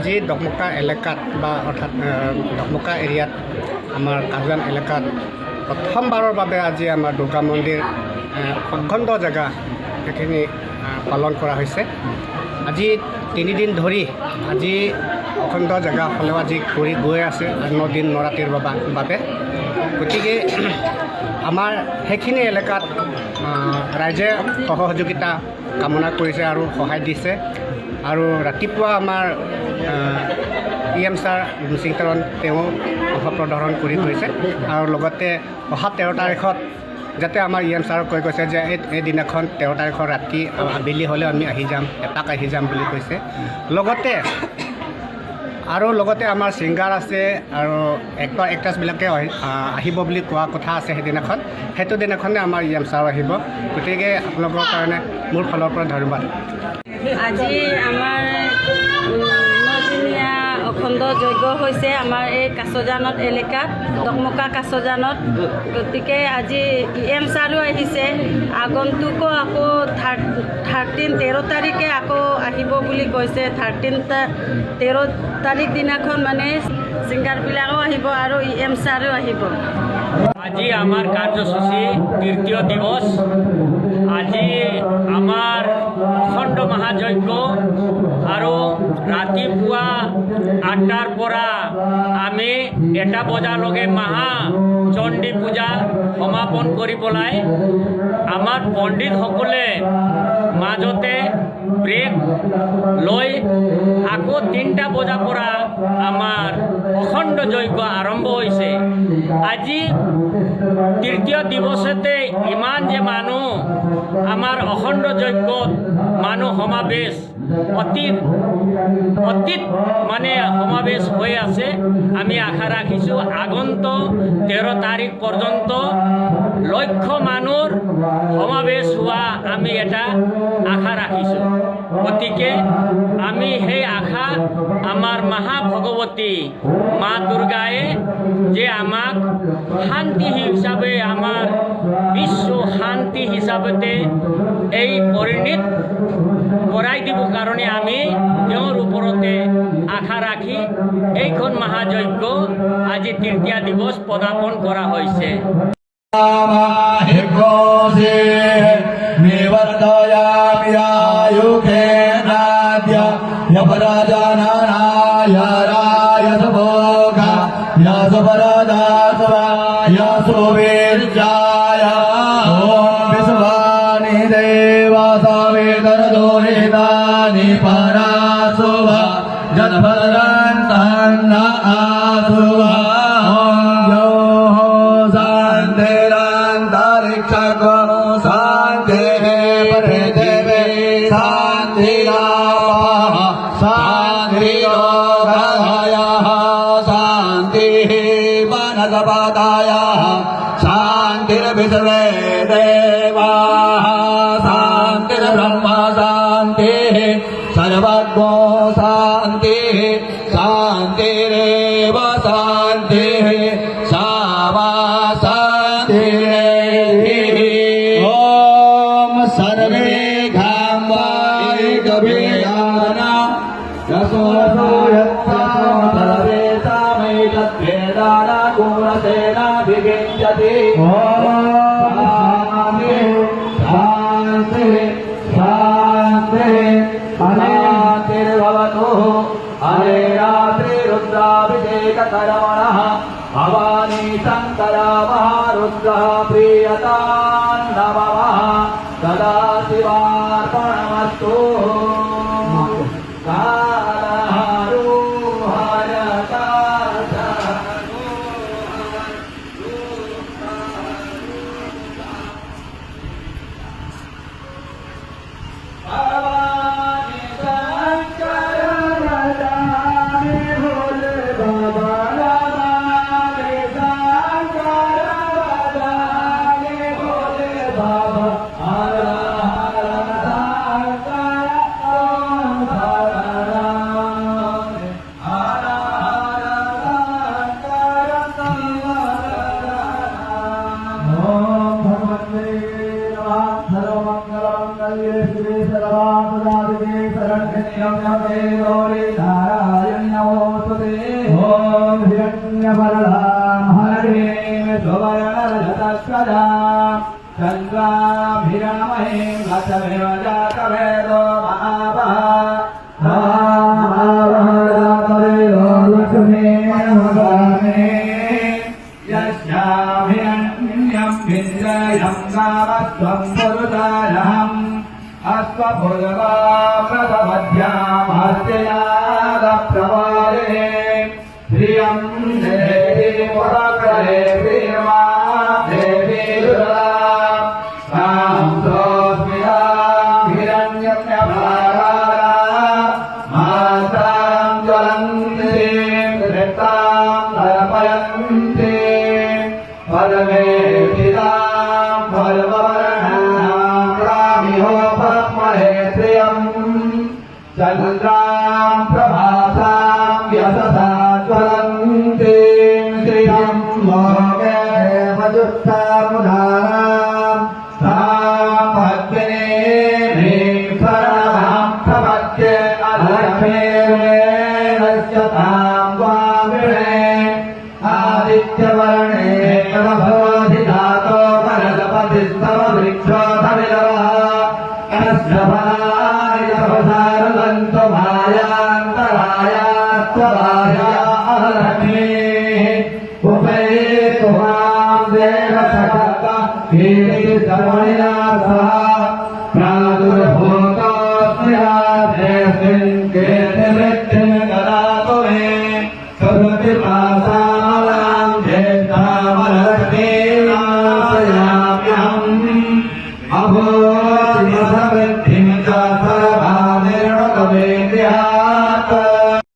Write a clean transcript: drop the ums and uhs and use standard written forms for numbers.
আজি ডকমকা এলেকাত বা অৰ্থাৎ ডকমকা এৰিয়াত আমাৰ কাজান এলেকাত প্ৰথমবাৰৰ বাবে আজি আমাৰ দুৰ্গা মন্দিৰ অখণ্ড জেগা সেইখিনি পালন কৰা হৈছে। আজি 3 দিন ধৰি আজি অখণ্ড জেগা হ'লেও আজি কৰি গৈ আছে 9 দিন নৰাতিৰ বাবে। গতিকে আমাৰ সেইখিনি এলেকাত ৰাইজে সহযোগিতা কামনা কৰিছে আৰু সহায় দিছে। আৰু ৰাতিপুৱা আমাৰ EM ছাৰ লুচিংতৰণ তেওঁ অংশ প্ৰদৰ্শন কৰি থৈছে আৰু লগতে অহা 13 তাৰিখত যাতে আমাৰ EM ছাৰক কৈ গৈছে যে এই দিনাখন 13 তাৰিখৰ ৰাতি আবেলি হ'লে আমি আহি যাম, এপাক আহি যাম বুলি কৈছে। লগতে আমাৰ ছিংগাৰ আছে আৰু এক্ট্ৰেছবিলাকে আহিব বুলি কোৱা কথা আছে সেইদিনাখন। সেইটো দিনাখনে আমাৰ EM ছাৰ আহিব। গতিকে আপোনালোকৰ কাৰণে মোৰ ফালৰ পৰা ধন্যবাদ। আজি আমাৰ 9দিনীয়া অখণ্ড যজ্ঞ হৈছে আমাৰ এই কাছজানত এলেকাত, ডকমকা কাছজানত। গতিকে আজি EM ছাৰো আহিছে, আগন্তুকো আকৌ 13 তাৰিখে আকৌ আহিব বুলি কৈছে। 13 তাৰিখ দিনাখন মানে ছিংগাৰবিলাকো আহিব আৰু EM ছাৰো আহিব। আজি আমাৰ কাৰ্যসূচী তৃতীয় দিৱস। আজি আমাৰ অখণ্ড মহাযজ্ঞ আৰু ৰাতিপুৱা 8টাৰ পৰা আমি 1টা বজালৈকে মহা চণ্ডী পূজা সমাপন কৰি পেলাই আমাৰ পণ্ডিতসকলে মাজতে ব্ৰেক লৈ আকৌ 3টা বজাৰ পৰা আমাৰ অখণ্ড যজ্ঞ আৰম্ভ হৈছে। আজি তৃতীয় দিৱসতে ইমান যে মানুহ আমাৰ অখণ্ড যজ্ঞত মানুহ সমাবেশ অতীত মানে সমাবেশ হৈ আছে। আমি আশা ৰাখিছোঁ আগন্তুক 13 তাৰিখ পৰ্যন্ত লক্ষ মানুহৰ সমাবেশ হোৱা আমি এটা আশা ৰাখিছোঁ। গতিকে আমি সেই আশা আমাৰ মহাভগৱতী মা দুৰ্গায়ে যে আমাক শান্তি হিচাপে আমাৰ বিশ্ব শান্তি হিচাপতে এই পৰিণীত কৰাই দিব কাৰণে আমি তেওঁৰ ওপৰতে আশা ৰাখি এইখন মহাযজ্ঞ আজি তৃতীয় দিৱস পদাপন কৰা হৈছে। शांतिर्विश्वे देवाः शांतिर्ब्रह्म शांतिः सर्वज्ञो शांतिः शांतिरेव शांतिः सामा शांतिः। ॐ सर्वे घाम्बाय कवियाना यशोसो सर्वे सामैतद्वेदाना गुणसेनाभिषिञ्चति। हरे रात्रि रुद्राभिषेककर्मणः भवानी शङ्करा महारुद्रः प्रीयतान्नमः सदा शिवार्पणमस्तु। Baba, ॐ हिरण्यवरदां हरिणीं सुवर्णरजतस्वजां चन्द्रां हिरण्मयीं लक्ष्मीं जातवेदो महावः महावहजातवेदो लक्ष्मीं नमगामि यस्यां हिरण्यं विन्द्रयं गावस्त्वं पुरुषायहम् अस्वभुजवामृतमध्याम् हस्तिनादप्रवाले श्रियं देवी पुरकरे श्रीर्मा देवी दुर्गां तां सोऽस्मितां हिरण्यम्यभारा मातां ज्वलन्तीं धृतां तर्पयन्तीं पद्मेशितां फल्गवर्णां प्रामिहोपमहे श्रियं चन्द्रां प्रभासां यशसा ज्वलन्तीं श्रियं लोके वजुष्टामुदारां तां पद्मिनीं शरणमहं प्रपद्ये अलक्ष्मीर्वेणस्य तां स्वामिने आदित्यवर्णे भवधिधातो परगपतिस्तव वृक्षोऽधविलवः अस्य फलानि तपसारदन्तो मायान्तरायात्वरायालक्ष्मीः उपेतु मां देवसखा कीर्तिसमणिना सह प्रादुर्भूतोऽस्मि राधेऽस्मिन् कीर्तिमे